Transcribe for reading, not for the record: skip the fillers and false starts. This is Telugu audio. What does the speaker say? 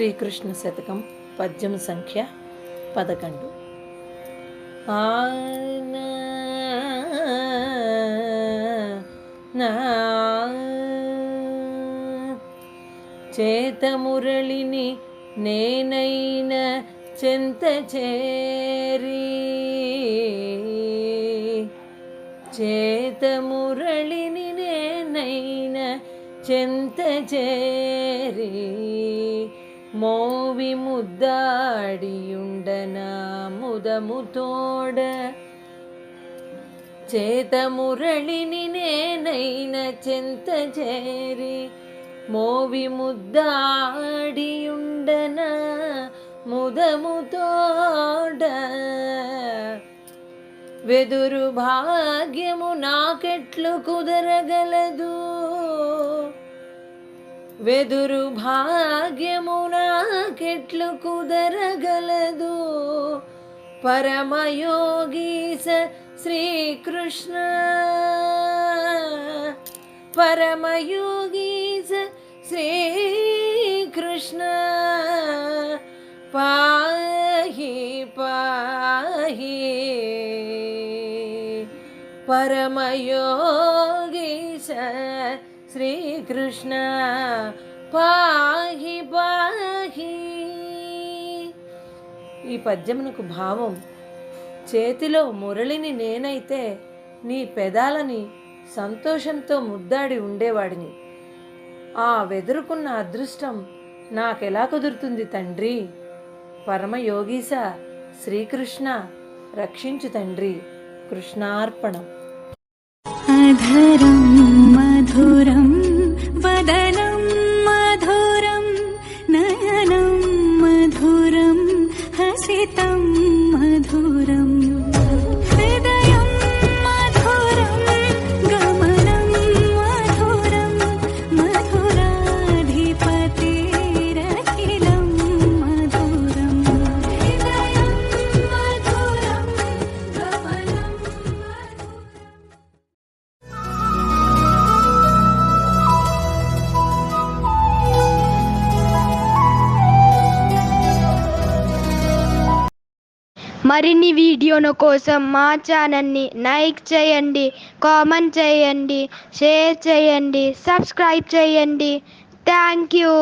శ్రీకృష్ణ శతకం పద్యం సంఖ్య 11. చేతమురళిని నేనైన చెంత చేరి, చేతమురళిని నేనైన చెంత చేరి, మోవి ముద్దాడియుండనా ముదముతోడ. చేతమురళిని నేనైన చెంత చేరి, మోవి ముద్దాడియుండనా ముదముతోడ. వెదురు భాగ్యము నాకెట్లు కుదరగలదు, వెదురు భాగ్యము నాకెట్లు కుదరగలదు. పరమయోగీశ శ్రీకృష్ణ, పరమయోగీశ శ్రీకృష్ణ, పాహి పాహి. పరమయోగీశ శ్రీకృష్ణ, పాహి పాహి. ఈ పద్యమునకు భావం: చేతిలో మురళిని నేనైతే నీ పెదాలని సంతోషంతో ముద్దాడి ఉండేవాడిని. ఆ వెదురుకున్న అదృష్టం నాకెలా కుదురుతుంది తండ్రి? పరమయోగీశ శ్రీకృష్ణ, రక్షించు తండ్రి. కృష్ణార్పణం. అధరం మధురం వదనం మధురం నయనం మధురం హసితం మధురం హృదయం మధురం గమనం మధురం మధురాధిపతిరఖిలం మధురం హృదయం మధురం గమనం మధురం. మరిన్ని వీడియోల కోసం మా ఛానల్ని లైక్ చేయండి, కామెంట్ చేయండి, షేర్ చేయండి, సబ్స్క్రైబ్ చేయండి. Thank you.